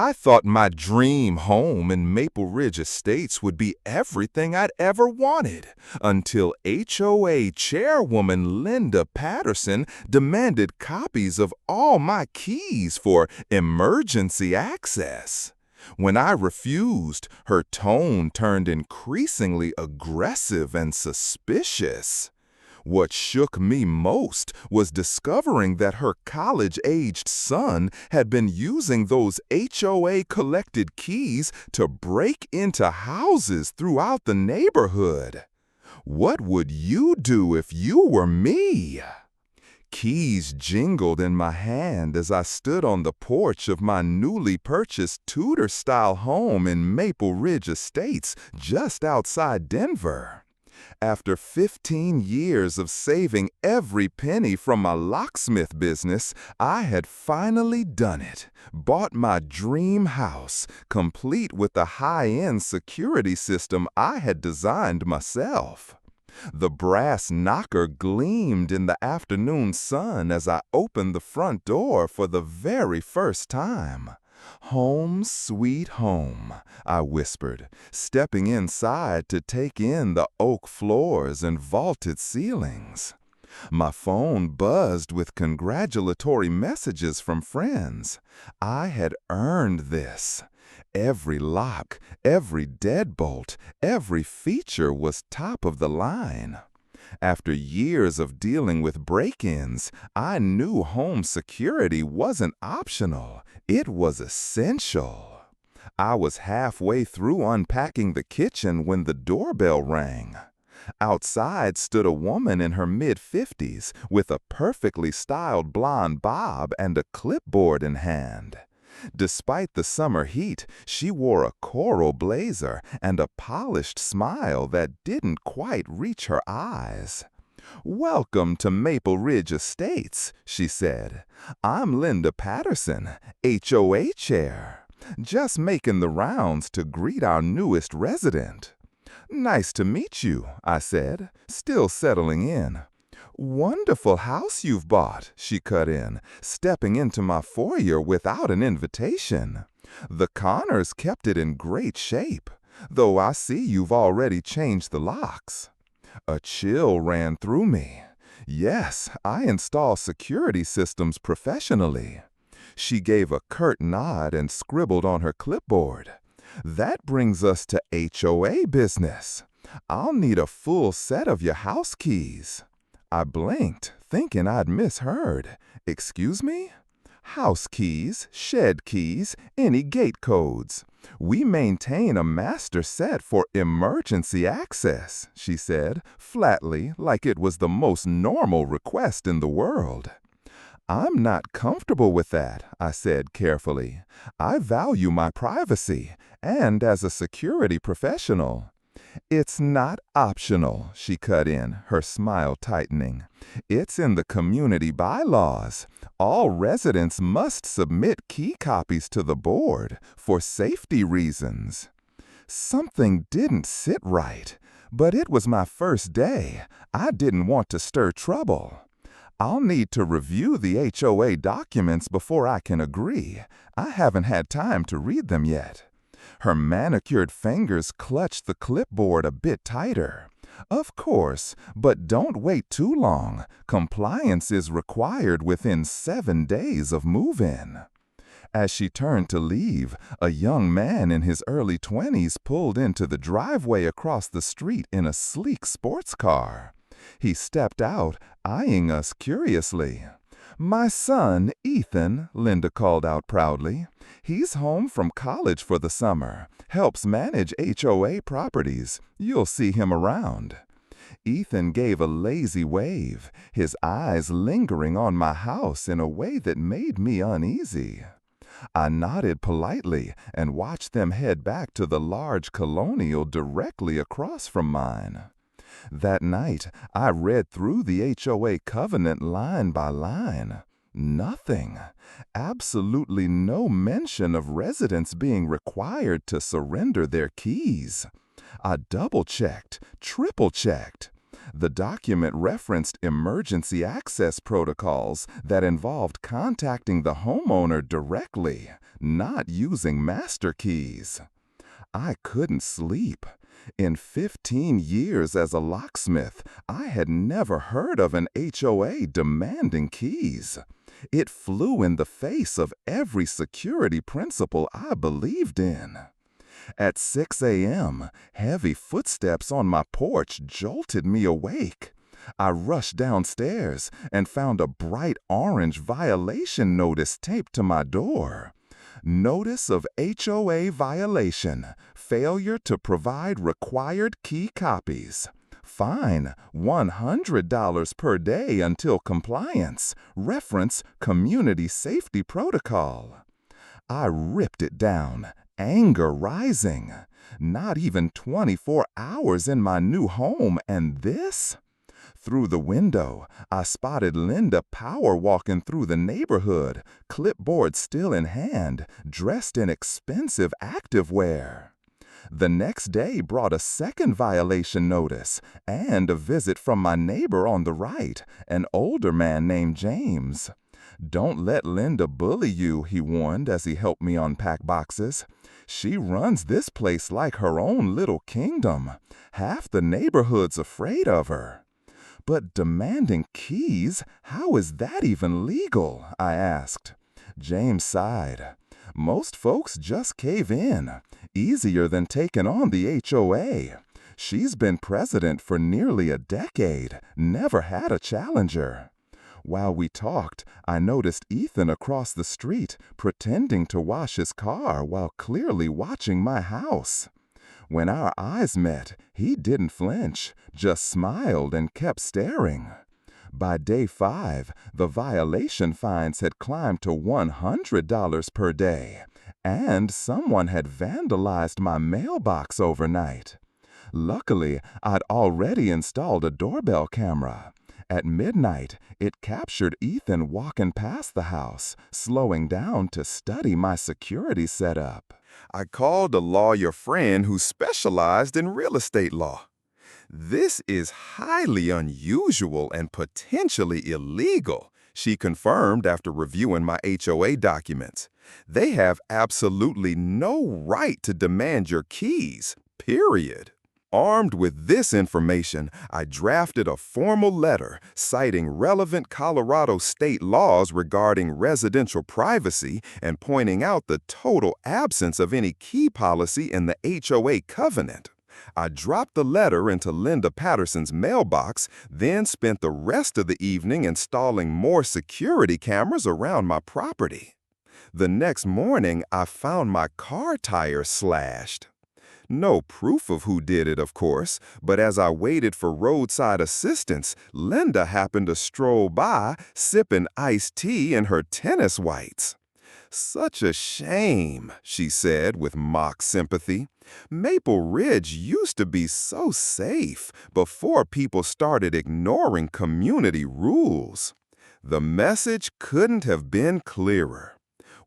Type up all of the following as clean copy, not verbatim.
I thought my dream home in Maple Ridge Estates would be everything I'd ever wanted until HOA chairwoman Linda Patterson demanded copies of all my keys for emergency access. When I refused, her tone turned increasingly aggressive and suspicious. What shook me most was discovering that her college-aged son had been using those HOA-collected keys to break into houses throughout the neighborhood. What would you do if you were me? Keys jingled in my hand as I stood on the porch of my newly purchased Tudor-style home in Maple Ridge Estates just outside Denver. After 15 years of saving every penny from my locksmith business, I had finally done it. Bought my dream house, complete with the high-end security system I had designed myself. The brass knocker gleamed in the afternoon sun as I opened the front door for the very first time. "Home, sweet home," I whispered, stepping inside to take in the oak floors and vaulted ceilings. My phone buzzed with congratulatory messages from friends. I had earned this. Every lock, every deadbolt, every feature was top of the line. After years of dealing with break-ins, I knew home security wasn't optional. It was essential. I was halfway through unpacking the kitchen when the doorbell rang. Outside stood a woman in her mid-50s with a perfectly styled blonde bob and a clipboard in hand. Despite the summer heat, she wore a coral blazer and a polished smile that didn't quite reach her eyes. "Welcome to Maple Ridge Estates," she said. "I'm Linda Patterson, HOA chair. Just making the rounds to greet our newest resident." "Nice to meet you," I said, still settling in. "Wonderful house you've bought," she cut in, stepping into my foyer without an invitation. "The Connors kept it in great shape, though I see you've already changed the locks." A chill ran through me. Yes, I install security systems professionally. She gave a curt nod and scribbled on her clipboard. "That brings us to HOA business. I'll need a full set of your house keys." I blinked, thinking I'd misheard. "Excuse me?" "House keys, shed keys, any gate codes. We maintain a master set for emergency access," she said, flatly, like it was the most normal request in the world. "I'm not comfortable with that," I said carefully. "I value my privacy, and as a security professional." "It's not optional," she cut in, her smile tightening. "It's in the community bylaws. All residents must submit key copies to the board for safety reasons." Something didn't sit right, but it was my first day. I didn't want to stir trouble. "I'll need to review the HOA documents before I can agree. I haven't had time to read them yet." Her manicured fingers clutched the clipboard a bit tighter. "Of course, but don't wait too long. Compliance is required within 7 days of move-in." As she turned to leave, a young man in his early 20s pulled into the driveway across the street in a sleek sports car. He stepped out, eyeing us curiously. "My son, Ethan," Linda called out proudly. "He's home from college for the summer, helps manage HOA properties. You'll see him around." Ethan gave a lazy wave, his eyes lingering on my house in a way that made me uneasy. I nodded politely and watched them head back to the large colonial directly across from mine. That night, I read through the HOA covenant line by line. Nothing. Absolutely no mention of residents being required to surrender their keys. I double-checked, triple-checked. The document referenced emergency access protocols that involved contacting the homeowner directly, not using master keys. I couldn't sleep. In 15 years as a locksmith, I had never heard of an HOA demanding keys. It flew in the face of every security principle I believed in. At 6 a.m., heavy footsteps on my porch jolted me awake. I rushed downstairs and found a bright orange violation notice taped to my door. Notice of HOA violation, failure to provide required key copies. Fine, $100 per day until compliance. Reference Community Safety Protocol. I ripped it down, anger rising. Not even 24 hours in my new home, and this? Through the window, I spotted Linda power walking through the neighborhood, clipboard still in hand, dressed in expensive activewear. The next day brought a second violation notice and a visit from my neighbor on the right, an older man named James. "Don't let Linda bully you," he warned as he helped me unpack boxes. "She runs this place like her own little kingdom. Half the neighborhood's afraid of her." "But demanding keys, how is that even legal?" I asked. James sighed. "Most folks just cave in. Easier than taking on the HOA. She's been president for nearly a decade, never had a challenger." While we talked, I noticed Ethan across the street pretending to wash his car while clearly watching my house. When our eyes met, he didn't flinch, just smiled and kept staring. By day 5, the violation fines had climbed to $100 per day, and someone had vandalized my mailbox overnight. Luckily, I'd already installed a doorbell camera. At midnight, it captured Ethan walking past the house, slowing down to study my security setup. I called a lawyer friend who specialized in real estate law. "This is highly unusual and potentially illegal," she confirmed after reviewing my HOA documents. "They have absolutely no right to demand your keys, period." Armed with this information, I drafted a formal letter citing relevant Colorado state laws regarding residential privacy and pointing out the total absence of any key policy in the HOA covenant. I dropped the letter into Linda Patterson's mailbox, then spent the rest of the evening installing more security cameras around my property. The next morning, I found my car tire slashed. No proof of who did it, of course, but as I waited for roadside assistance, Linda happened to stroll by, sipping iced tea in her tennis whites. "Such a shame," she said with mock sympathy. "Maple Ridge used to be so safe before people started ignoring community rules." The message couldn't have been clearer.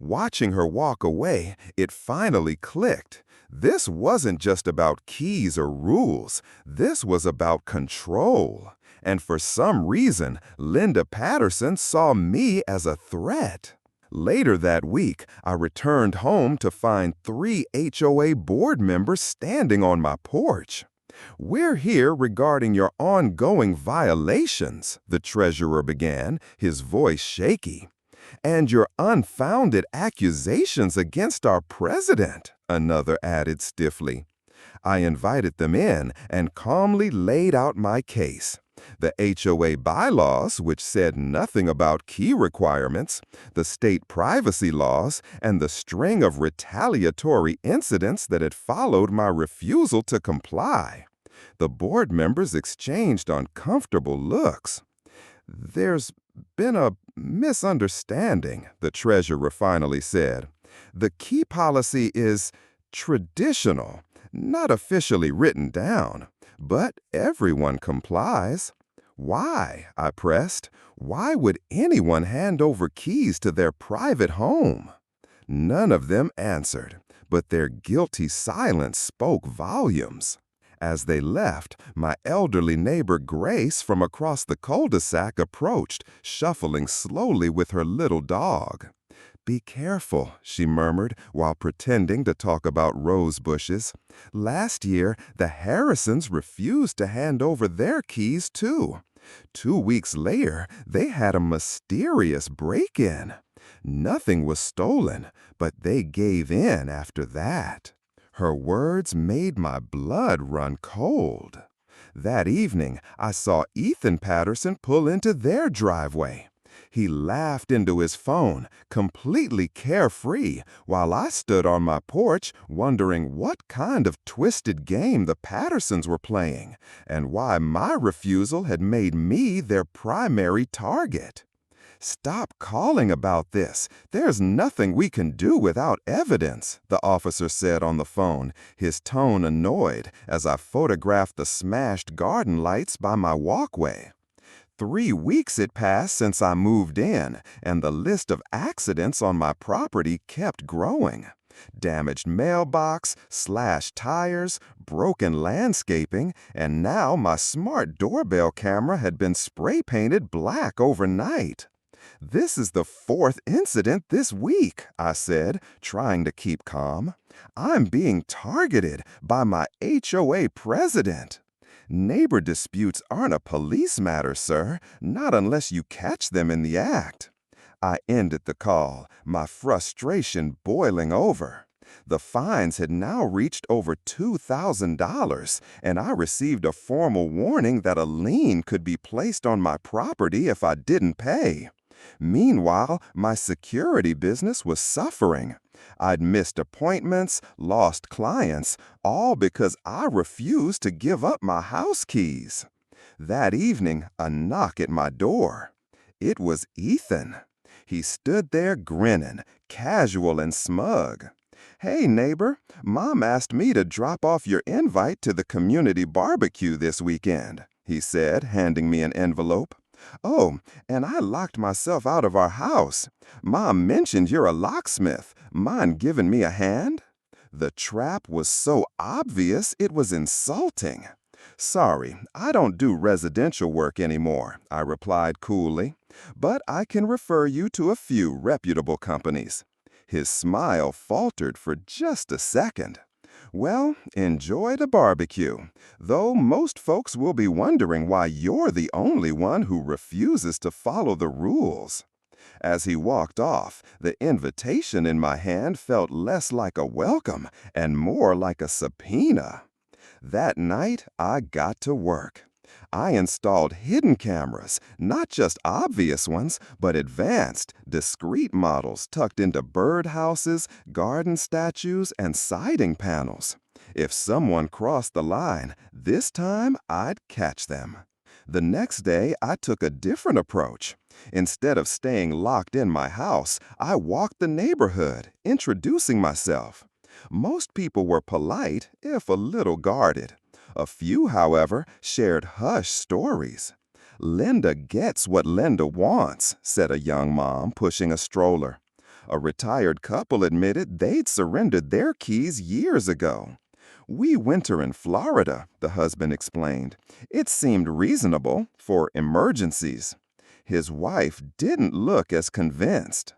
Watching her walk away, it finally clicked. This wasn't just about keys or rules. This was about control. And for some reason, Linda Patterson saw me as a threat. Later that week, I returned home to find 3 HOA board members standing on my porch. "We're here regarding your ongoing violations," the treasurer began, his voice shaky. "And your unfounded accusations against our president," another added stiffly. I invited them in and calmly laid out my case. The HOA bylaws, which said nothing about key requirements, the state privacy laws, and the string of retaliatory incidents that had followed my refusal to comply. The board members exchanged uncomfortable looks. "There's been a misunderstanding," the treasurer finally said. "The key policy is traditional, not officially written down, but everyone complies." "Why?" I pressed. "Why would anyone hand over keys to their private home?" None of them answered, but their guilty silence spoke volumes. As they left, my elderly neighbor Grace from across the cul-de-sac approached, shuffling slowly with her little dog. "Be careful," she murmured while pretending to talk about rose bushes. "Last year, the Harrisons refused to hand over their keys, too. 2 weeks later, they had a mysterious break-in. Nothing was stolen, but they gave in after that." Her words made my blood run cold. That evening, I saw Ethan Patterson pull into their driveway. He laughed into his phone, completely carefree, while I stood on my porch wondering what kind of twisted game the Pattersons were playing and why my refusal had made me their primary target. "Stop calling about this. There's nothing we can do without evidence," the officer said on the phone, his tone annoyed as I photographed the smashed garden lights by my walkway. 3 weeks had passed since I moved in, and the list of accidents on my property kept growing. Damaged mailbox, slashed tires, broken landscaping, and now my smart doorbell camera had been spray-painted black overnight. "This is the 4th incident this week," I said, trying to keep calm. "I'm being targeted by my HOA president." "Neighbor disputes aren't a police matter, sir, not unless you catch them in the act." I ended the call, my frustration boiling over. The fines had now reached over $2,000, and I received a formal warning that a lien could be placed on my property if I didn't pay. Meanwhile, my security business was suffering. I'd missed appointments, lost clients, all because I refused to give up my house keys. That evening, a knock at my door. It was Ethan. He stood there grinning, casual and smug. "Hey, neighbor, Mom asked me to drop off your invite to the community barbecue this weekend," he said, handing me an envelope. "Oh, and I locked myself out of our house. Mom mentioned you're a locksmith. Mind giving me a hand?" The trap was so obvious it was insulting. "Sorry, I don't do residential work anymore," I replied coolly, "but I can refer you to a few reputable companies." His smile faltered for just a second. "Well, enjoy the barbecue, though most folks will be wondering why you're the only one who refuses to follow the rules." As he walked off, the invitation in my hand felt less like a welcome and more like a subpoena. That night, I got to work. I installed hidden cameras, not just obvious ones, but advanced, discrete models tucked into birdhouses, garden statues, and siding panels. If someone crossed the line, this time I'd catch them. The next day, I took a different approach. Instead of staying locked in my house, I walked the neighborhood, introducing myself. Most people were polite, if a little guarded. A few, however, shared hush stories. "Linda gets what Linda wants," said a young mom pushing a stroller. A retired couple admitted they'd surrendered their keys years ago. "We winter in Florida," the husband explained. "It seemed reasonable for emergencies." His wife didn't look as convinced.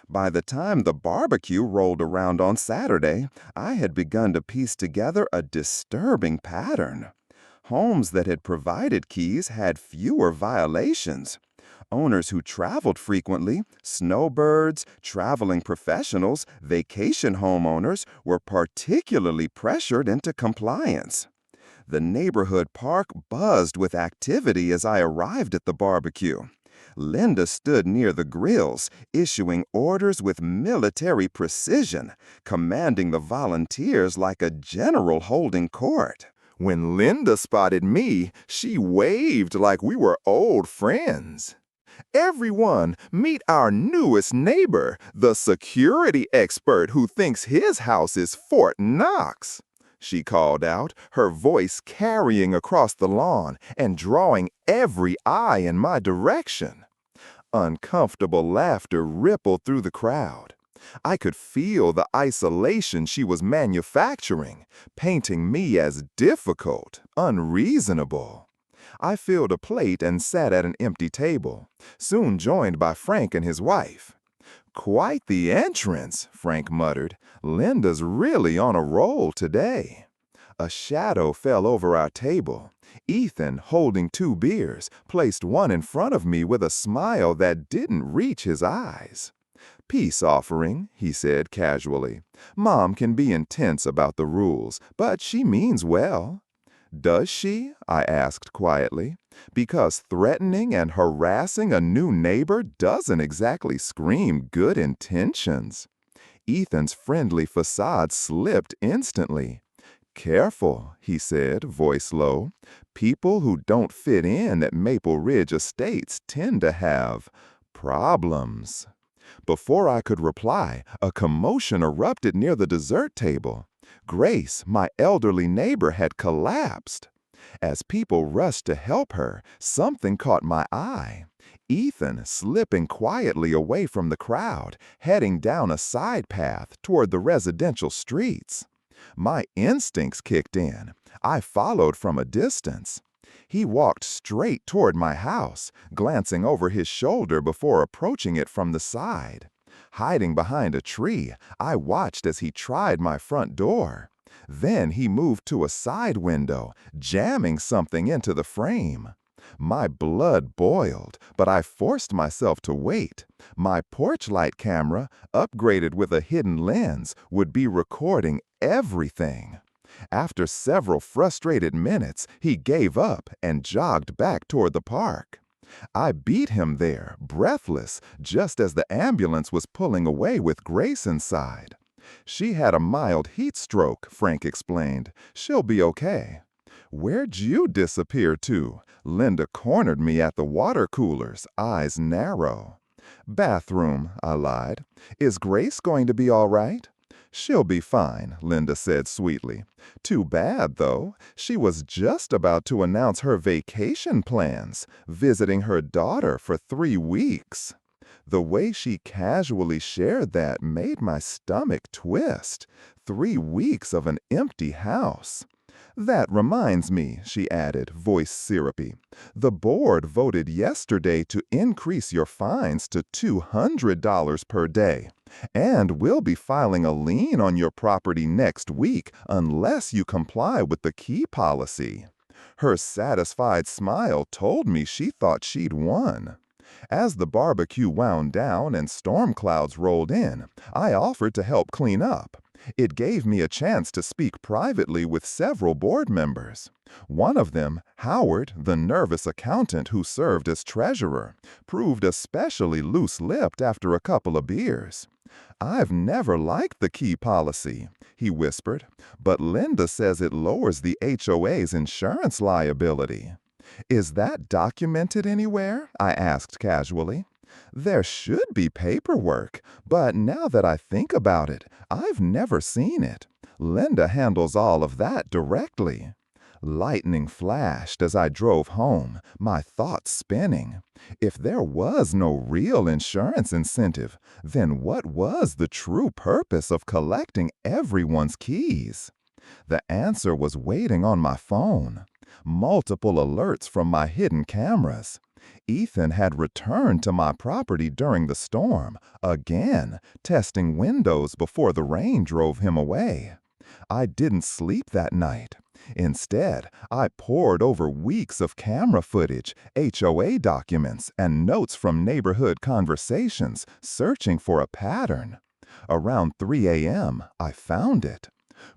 By the time the barbecue rolled around on Saturday, I had begun to piece together a disturbing pattern. Homes that had provided keys had fewer violations. Owners who traveled frequently, snowbirds, traveling professionals, vacation homeowners, were particularly pressured into compliance. The neighborhood park buzzed with activity as I arrived at the barbecue. Linda stood near the grills, issuing orders with military precision, commanding the volunteers like a general holding court. When Linda spotted me, she waved like we were old friends. "Everyone, meet our newest neighbor, the security expert who thinks his house is Fort Knox," she called out, her voice carrying across the lawn and drawing every eye in my direction. Uncomfortable laughter rippled through the crowd. I could feel the isolation she was manufacturing, painting me as difficult, unreasonable. I filled a plate and sat at an empty table, soon joined by Frank and his wife. "Quite the entrance," Frank muttered. "Linda's really on a roll today." A shadow fell over our table. Ethan, holding 2 beers, placed one in front of me with a smile that didn't reach his eyes. "Peace offering," he said casually. "Mom can be intense about the rules, but she means well." "Does she?" I asked quietly. "Because threatening and harassing a new neighbor doesn't exactly scream good intentions." Ethan's friendly facade slipped instantly. "Careful," he said, voice low. "People who don't fit in at Maple Ridge Estates tend to have problems." Before I could reply, a commotion erupted near the dessert table. Grace, my elderly neighbor, had collapsed. As people rushed to help her, something caught my eye. Ethan slipping quietly away from the crowd, heading down a side path toward the residential streets. My instincts kicked in. I followed from a distance. He walked straight toward my house, glancing over his shoulder before approaching it from the side. Hiding behind a tree, I watched as he tried my front door. Then he moved to a side window, jamming something into the frame. My blood boiled, but I forced myself to wait. My porch light camera, upgraded with a hidden lens, would be recording everything. After several frustrated minutes, he gave up and jogged back toward the park. I beat him there, breathless, just as the ambulance was pulling away with Grace inside. "She had a mild heat stroke," Frank explained. "She'll be okay." "Where'd you disappear to?" Linda cornered me at the water coolers, eyes narrow. "Bathroom," I lied. "Is Grace going to be all right?" "She'll be fine," Linda said sweetly. "Too bad, though. She was just about to announce her vacation plans, visiting her daughter for 3 weeks." The way she casually shared that made my stomach twist. 3 weeks of an empty house. "That reminds me," she added, voice syrupy. "The board voted yesterday to increase your fines to $200 per day. And we'll be filing a lien on your property next week unless you comply with the key policy." Her satisfied smile told me she thought she'd won. As the barbecue wound down and storm clouds rolled in, I offered to help clean up. It gave me a chance to speak privately with several board members. One of them, Howard, the nervous accountant who served as treasurer, proved especially loose-lipped after a couple of beers. "I've never liked the key policy," he whispered, "but Linda says it lowers the HOA's insurance liability." "Is that documented anywhere?" I asked casually. "There should be paperwork, but now that I think about it, I've never seen it. Linda handles all of that directly." Lightning flashed as I drove home, my thoughts spinning. If there was no real insurance incentive, then what was the true purpose of collecting everyone's keys? The answer was waiting on my phone. Multiple alerts from my hidden cameras. Ethan had returned to my property during the storm, again, testing windows before the rain drove him away. I didn't sleep that night. Instead, I pored over weeks of camera footage, HOA documents, and notes from neighborhood conversations, searching for a pattern. Around 3 a.m., I found it.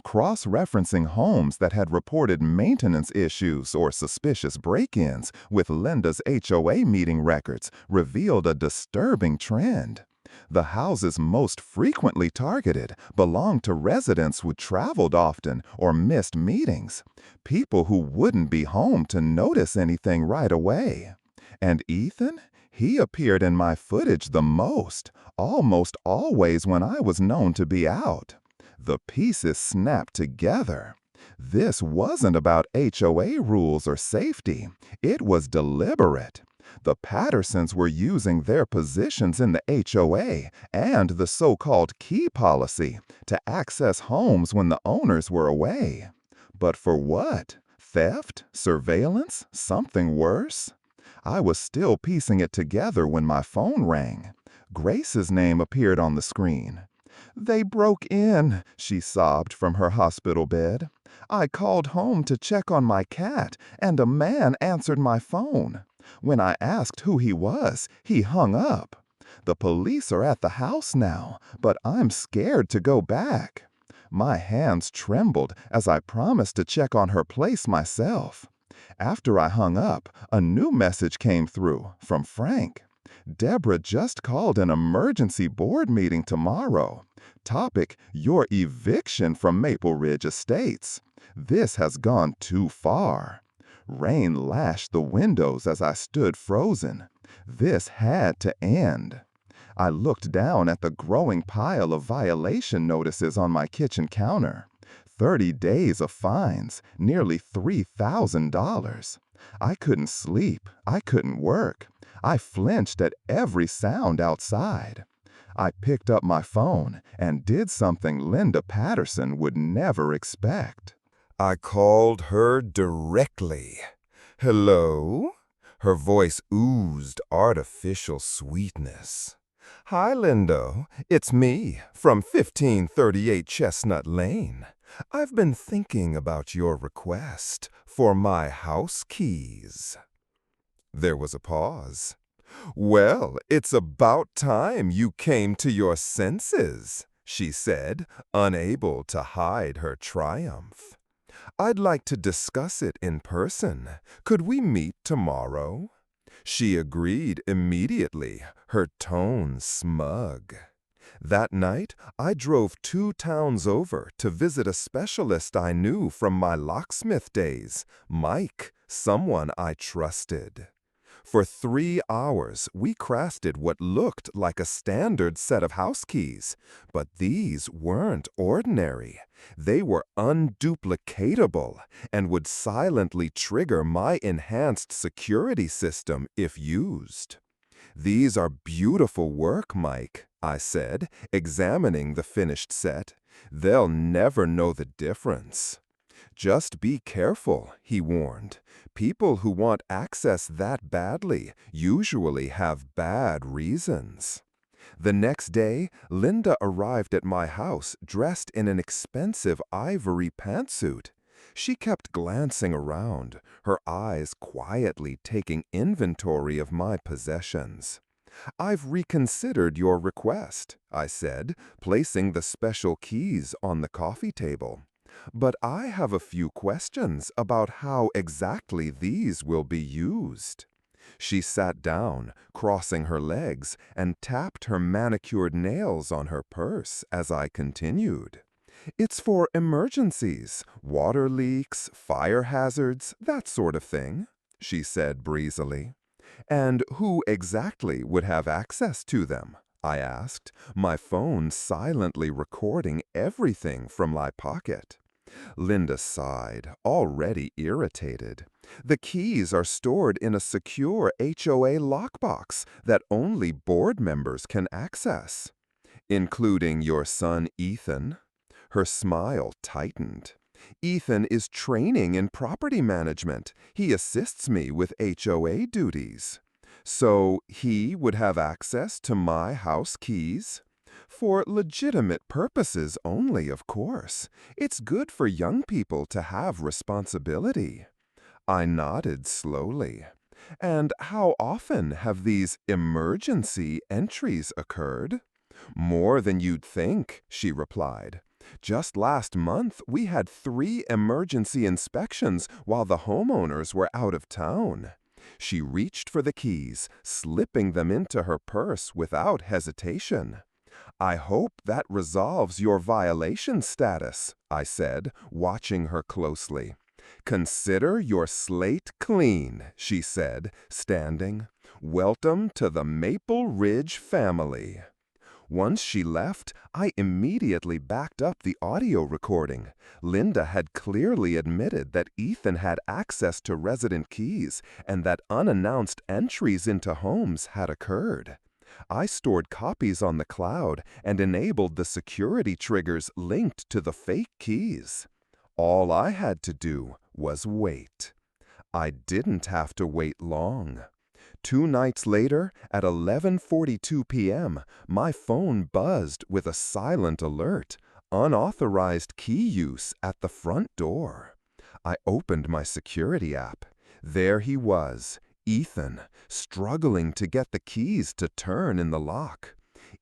Cross-referencing homes that had reported maintenance issues or suspicious break-ins with Linda's HOA meeting records revealed a disturbing trend. The houses most frequently targeted belonged to residents who traveled often or missed meetings, people who wouldn't be home to notice anything right away. And Ethan? He appeared in my footage the most, almost always when I was known to be out. The pieces snapped together. This wasn't about HOA rules or safety. It was deliberate. The Pattersons were using their positions in the HOA and the so-called key policy to access homes when the owners were away. But for what? Theft? Surveillance? Something worse? I was still piecing it together when my phone rang. Grace's name appeared on the screen. "They broke in," she sobbed from her hospital bed. "I called home to check on my cat, and a man answered my phone. When I asked who he was, he hung up. The police are at the house now, but I'm scared to go back." My hands trembled as I promised to check on her place myself. After I hung up, a new message came through from Frank. "Deborah just called an emergency board meeting tomorrow. Topic: your eviction from Maple Ridge Estates. This has gone too far." Rain lashed the windows as I stood frozen. This had to end. I looked down at the growing pile of violation notices on my kitchen counter. 30 days of fines, nearly $3,000. I couldn't sleep. I couldn't work. I flinched at every sound outside. I picked up my phone and did something Linda Patterson would never expect. I called her directly. "Hello?" Her voice oozed artificial sweetness. "Hi, Lindo. It's me from 1538 Chestnut Lane. I've been thinking about your request for my house keys." There was a pause. "Well, it's about time you came to your senses," she said, unable to hide her triumph. "I'd like to discuss it in person. Could we meet tomorrow?" She agreed immediately, her tone smug. That night, I drove 2 towns over to visit a specialist I knew from my locksmith days, Mike, someone I trusted. For 3 hours, we crafted what looked like a standard set of house keys, but these weren't ordinary. They were unduplicatable and would silently trigger my enhanced security system if used. "These are beautiful work, Mike," I said, examining the finished set. "They'll never know the difference." "Just be careful," he warned. "People who want access that badly usually have bad reasons." The next day, Linda arrived at my house dressed in an expensive ivory pantsuit. She kept glancing around, her eyes quietly taking inventory of my possessions. "I've reconsidered your request," I said, placing the special keys on the coffee table. "But I have a few questions about how exactly these will be used." She sat down, crossing her legs, and tapped her manicured nails on her purse as I continued. "It's for emergencies, water leaks, fire hazards, that sort of thing," she said breezily. "And who exactly would have access to them?" I asked, my phone silently recording everything from my pocket. Linda sighed, already irritated. "The keys are stored in a secure HOA lockbox that only board members can access." "Including your son, Ethan?" Her smile tightened. "Ethan is training in property management. He assists me with HOA duties." "So he would have access to my house keys?" "For legitimate purposes only, of course. It's good for young people to have responsibility." I nodded slowly. "And how often have these emergency entries occurred?" "More than you'd think," she replied. "Just last month, we had 3 emergency inspections while the homeowners were out of town." She reached for the keys, slipping them into her purse without hesitation. "I hope that resolves your violation status," I said, watching her closely. "Consider your slate clean," she said, standing. "Welcome to the Maple Ridge family." Once she left, I immediately backed up the audio recording. Linda had clearly admitted that Ethan had access to resident keys and that unannounced entries into homes had occurred. I stored copies on the cloud and enabled the security triggers linked to the fake keys. All I had to do was wait. I didn't have to wait long. 2 nights later, at 11:42 p.m., my phone buzzed with a silent alert: unauthorized key use at the front door. I opened my security app. There he was, Ethan, struggling to get the keys to turn in the lock.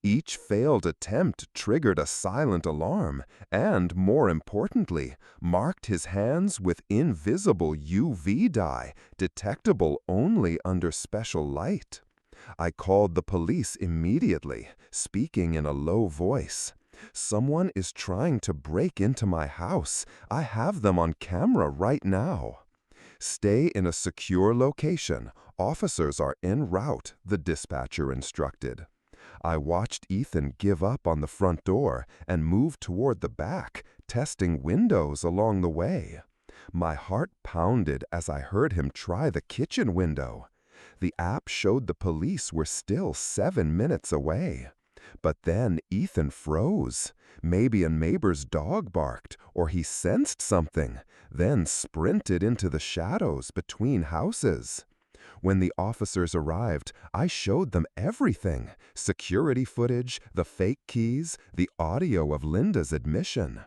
Each failed attempt triggered a silent alarm and, more importantly, marked his hands with invisible UV dye, detectable only under special light. I called the police immediately, speaking in a low voice. "Someone is trying to break into my house. I have them on camera right now." "Stay in a secure location. Officers are en route," the dispatcher instructed. I watched Ethan give up on the front door and move toward the back, testing windows along the way. My heart pounded as I heard him try the kitchen window. The app showed the police were still 7 minutes away. But then Ethan froze. Maybe a neighbor's dog barked, or he sensed something, then sprinted into the shadows between houses. When the officers arrived, I showed them everything: security footage, the fake keys, the audio of Linda's admission.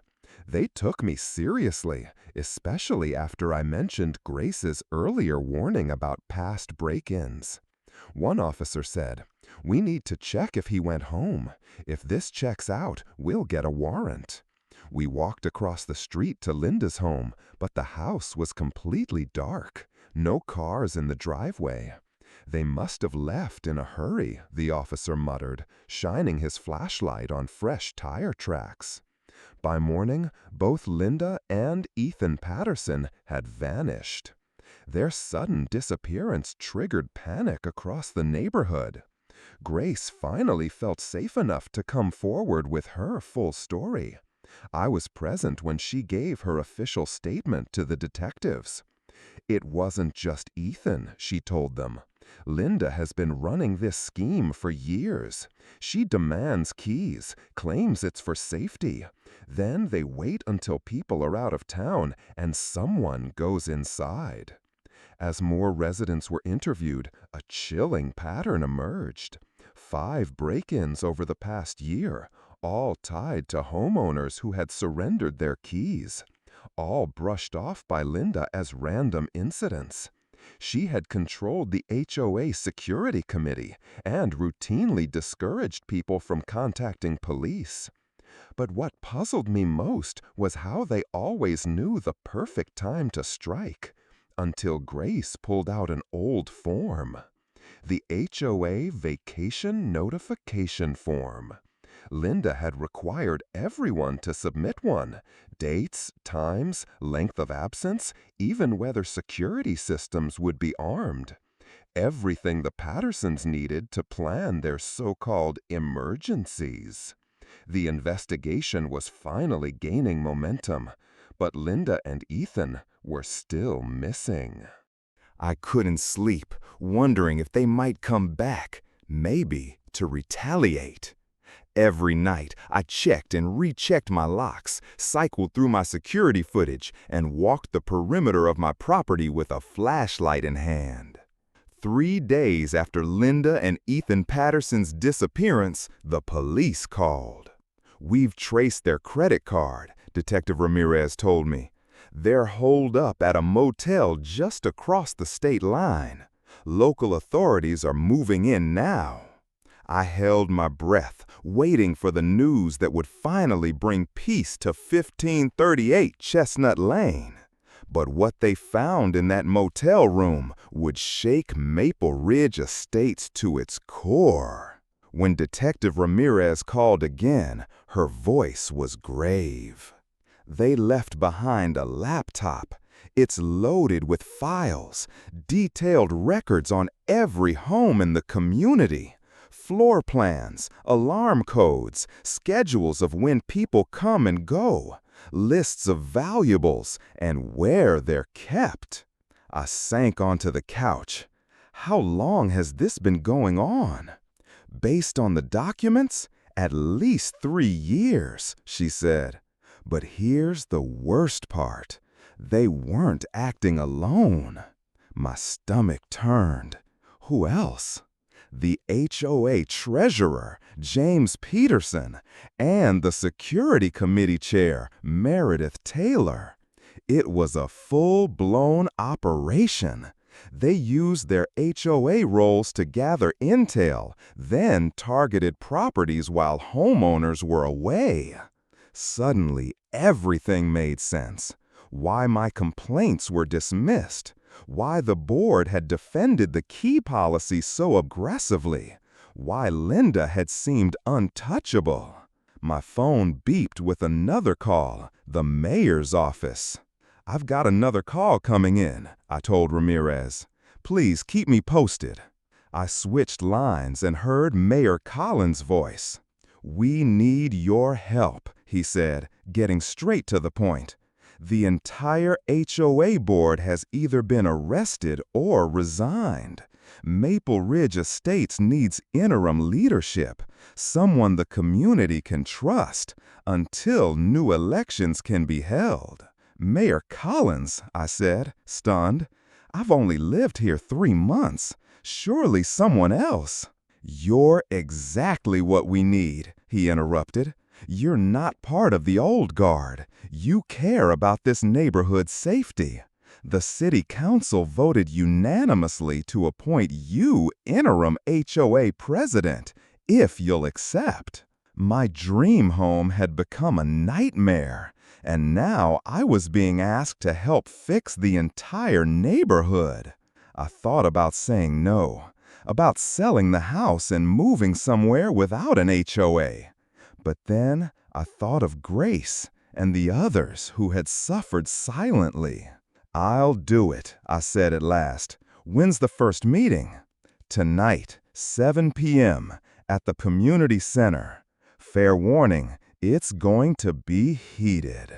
They took me seriously, especially after I mentioned Grace's earlier warning about past break-ins. One officer said, "We need to check if he went home. If this checks out, we'll get a warrant." We walked across the street to Linda's home, but the house was completely dark. No cars in the driveway. "They must have left in a hurry," the officer muttered, shining his flashlight on fresh tire tracks. By morning, both Linda and Ethan Patterson had vanished. Their sudden disappearance triggered panic across the neighborhood. Grace finally felt safe enough to come forward with her full story. I was present when she gave her official statement to the detectives. "It wasn't just Ethan," she told them. "Linda has been running this scheme for years. She demands keys, claims it's for safety. Then they wait until people are out of town and someone goes inside." As more residents were interviewed, a chilling pattern emerged. 5 break-ins over the past year, all tied to homeowners who had surrendered their keys. All brushed off by Linda as random incidents. She had controlled the HOA security committee and routinely discouraged people from contacting police. But what puzzled me most was how they always knew the perfect time to strike, until Grace pulled out an old form. The HOA vacation notification form. Linda had required everyone to submit one: dates, times, length of absence, even whether security systems would be armed. Everything the Pattersons needed to plan their so-called emergencies. The investigation was finally gaining momentum, but Linda and Ethan were still missing. I couldn't sleep, wondering if they might come back, maybe to retaliate. Every night, I checked and rechecked my locks, cycled through my security footage, and walked the perimeter of my property with a flashlight in hand. 3 days after Linda and Ethan Patterson's disappearance, the police called. "We've traced their credit card," Detective Ramirez told me. "They're holed up at a motel just across the state line. Local authorities are moving in now." I held my breath, waiting for the news that would finally bring peace to 1538 Chestnut Lane. But what they found in that motel room would shake Maple Ridge Estates to its core. When Detective Ramirez called again, her voice was grave. "They left behind a laptop. It's loaded with files, detailed records on every home in the community. floor plans, alarm codes, schedules of when people come and go, lists of valuables, and where they're kept. I sank onto the couch. How long has this been going on? Based on the documents, at least 3 years, she said. But here's the worst part. They weren't acting alone. My stomach turned. Who else? The HOA treasurer, James Peterson, and the security committee chair, Meredith Taylor. It was a full-blown operation. They used their HOA roles to gather intel, then targeted properties while homeowners were away. Suddenly, everything made sense. Why my complaints were dismissed. Why the board had defended the key policy so aggressively. Why Linda had seemed untouchable. My phone beeped with another call, the mayor's office. "I've got another call coming in," I told Ramirez. "Please keep me posted." I switched lines and heard Mayor Collins' voice. "We need your help," he said, getting straight to the point. "The entire HOA board has either been arrested or resigned. Maple Ridge Estates needs interim leadership, someone the community can trust, until new elections can be held." "Mayor Collins," I said, stunned. "I've only lived here 3 months. Surely someone else." "You're exactly what we need," he interrupted. "You're not part of the old guard. You care about this neighborhood's safety. The city council voted unanimously to appoint you interim HOA president, if you'll accept." My dream home had become a nightmare, and now I was being asked to help fix the entire neighborhood. I thought about saying no, about selling the house and moving somewhere without an HOA. But then I thought of Grace and the others who had suffered silently. "I'll do it," I said at last. "When's the first meeting?" "Tonight, 7 p.m., at the community center. Fair warning, it's going to be heated."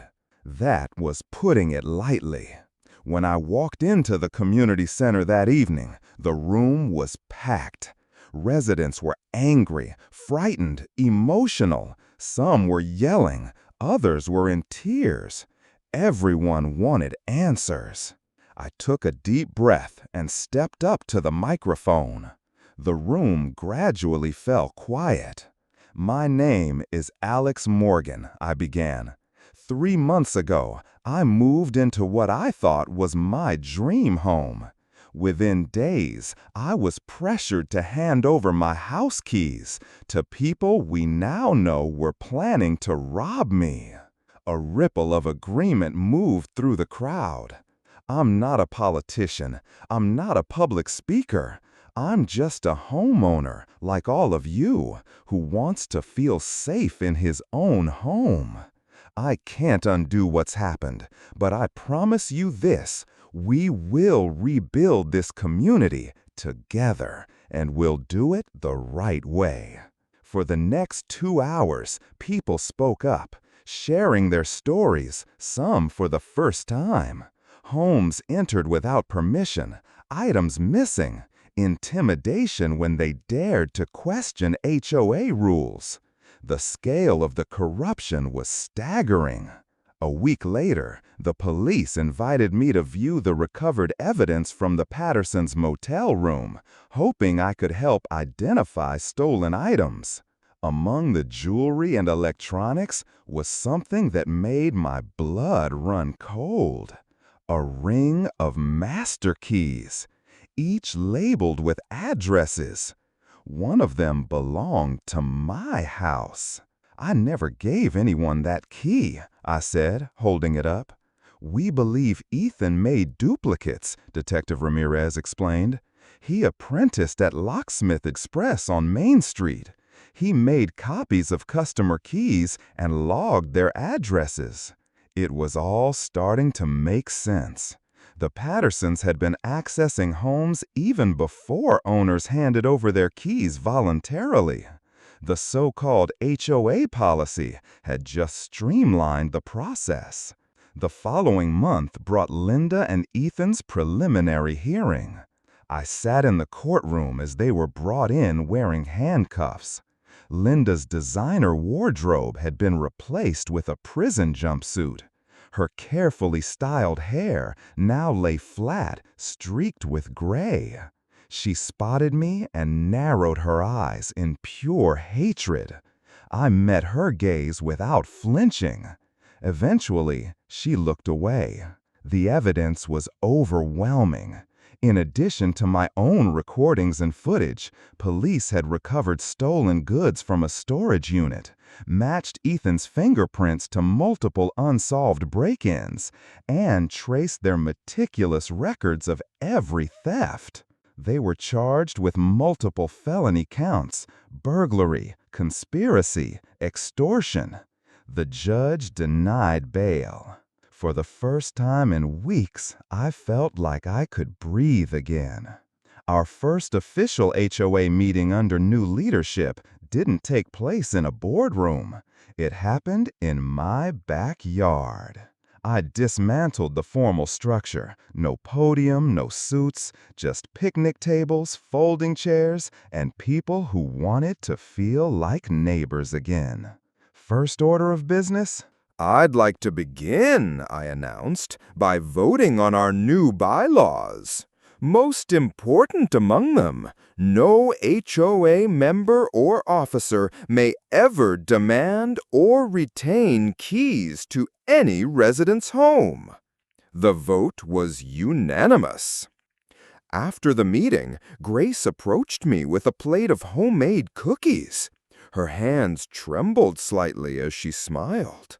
That was putting it lightly. When I walked into the community center that evening, the room was packed. Residents were angry, frightened, emotional. Some were yelling, others were in tears. Everyone wanted answers. I took a deep breath and stepped up to the microphone. The room gradually fell quiet. "My name is Alex Morgan," I began. 3 months ago, I moved into what I thought was my dream home. Within days, I was pressured to hand over my house keys to people we now know were planning to rob me. A ripple of agreement moved through the crowd. I'm not a politician. I'm not a public speaker. I'm just a homeowner, like all of you, who wants to feel safe in his own home. I can't undo what's happened, but I promise you this: we will rebuild this community together, and we'll do it the right way. For the next 2 hours, people spoke up, sharing their stories, some for the first time. Homes entered without permission, items missing, intimidation when they dared to question HOA rules. The scale of the corruption was staggering. A week later, the police invited me to view the recovered evidence from the Pattersons' motel room, hoping I could help identify stolen items. Among the jewelry and electronics was something that made my blood run cold. A ring of master keys, each labeled with addresses. One of them belonged to my house. "I never gave anyone that key," I said, holding it up. "We believe Ethan made duplicates," Detective Ramirez explained. "He apprenticed at Locksmith Express on Main Street. He made copies of customer keys and logged their addresses." It was all starting to make sense. The Pattersons had been accessing homes even before owners handed over their keys voluntarily. The so-called HOA policy had just streamlined the process. The following month brought Linda and Ethan's preliminary hearing. I sat in the courtroom as they were brought in wearing handcuffs. Linda's designer wardrobe had been replaced with a prison jumpsuit. Her carefully styled hair now lay flat, streaked with gray. She spotted me and narrowed her eyes in pure hatred. I met her gaze without flinching. Eventually, she looked away. The evidence was overwhelming. In addition to my own recordings and footage, police had recovered stolen goods from a storage unit, matched Ethan's fingerprints to multiple unsolved break-ins, and traced their meticulous records of every theft. They were charged with multiple felony counts: burglary, conspiracy, extortion. The judge denied bail. For the first time in weeks, I felt like I could breathe again. Our first official HOA meeting under new leadership didn't take place in a boardroom. It happened in my backyard. I dismantled the formal structure. No podium, no suits, just picnic tables, folding chairs, and people who wanted to feel like neighbors again. First order of business? I'd like to begin, I announced, by voting on our new bylaws. Most important among them, no HOA member or officer may ever demand or retain keys to any resident's home. The vote was unanimous. After the meeting, Grace approached me with a plate of homemade cookies. Her hands trembled slightly as she smiled.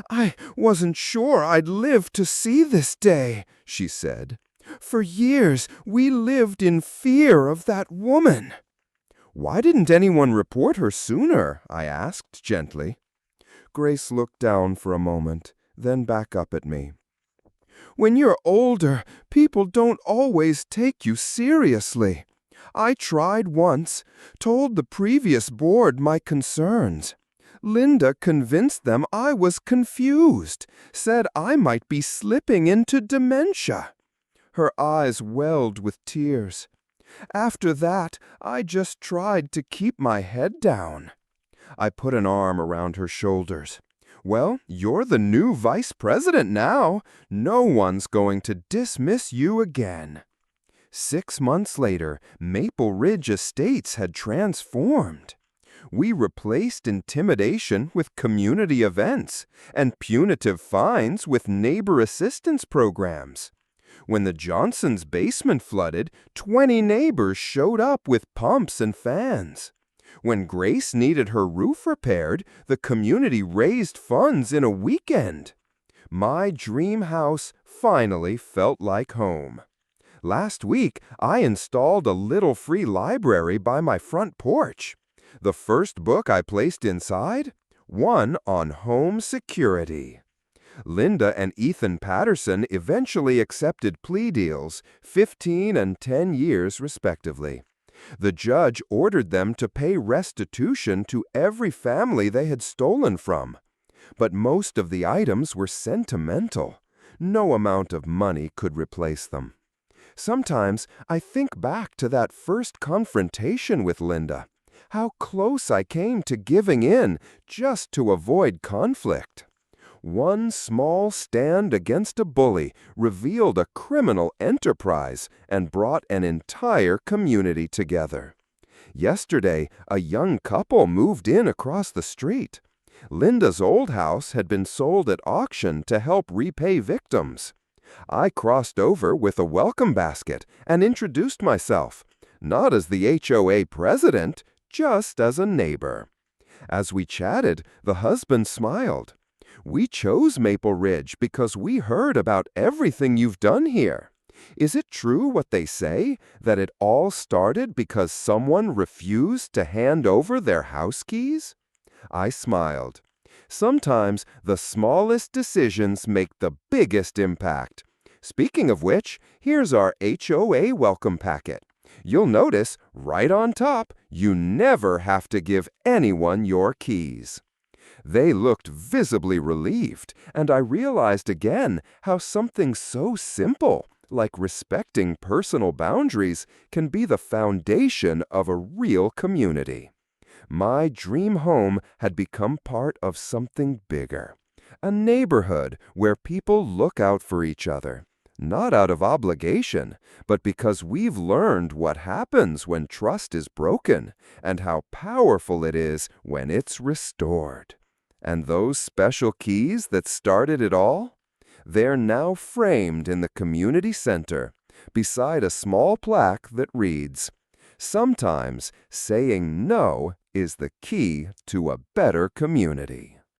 "I wasn't sure I'd live to see this day," she said. "For years, we lived in fear of that woman." "Why didn't anyone report her sooner?" I asked gently. Grace looked down for a moment, then back up at me. "When you're older, people don't always take you seriously. I tried once, told the previous board my concerns. Linda convinced them I was confused, said I might be slipping into dementia." Her eyes welled with tears. "After that, I just tried to keep my head down." I put an arm around her shoulders. "Well, you're the new vice president now. No one's going to dismiss you again." 6 months later, Maple Ridge Estates had transformed. We replaced intimidation with community events and punitive fines with neighbor assistance programs. When the Johnsons' basement flooded, 20 neighbors showed up with pumps and fans. When Grace needed her roof repaired, the community raised funds in a weekend. My dream house finally felt like home. Last week, I installed a little free library by my front porch. The first book I placed inside? One on home security. Linda and Ethan Patterson eventually accepted plea deals, 15 and 10 years respectively. The judge ordered them to pay restitution to every family they had stolen from. But most of the items were sentimental. No amount of money could replace them. Sometimes I think back to that first confrontation with Linda. How close I came to giving in just to avoid conflict. One small stand against a bully revealed a criminal enterprise and brought an entire community together. Yesterday, a young couple moved in across the street. Linda's old house had been sold at auction to help repay victims. I crossed over with a welcome basket and introduced myself, not as the HOA president, just as a neighbor. As we chatted, the husband smiled. "We chose Maple Ridge because we heard about everything you've done here. Is it true what they say, that it all started because someone refused to hand over their house keys?" I smiled. Sometimes the smallest decisions make the biggest impact. Speaking of which, here's our HOA welcome packet. You'll notice, right on top, you never have to give anyone your keys. They looked visibly relieved, and I realized again how something so simple, like respecting personal boundaries, can be the foundation of a real community. My dream home had become part of something bigger, a neighborhood where people look out for each other, not out of obligation, but because we've learned what happens when trust is broken and how powerful it is when it's restored. And those special keys that started it all? They're now framed in the community center, beside a small plaque that reads, "Sometimes saying no is the key to a better community."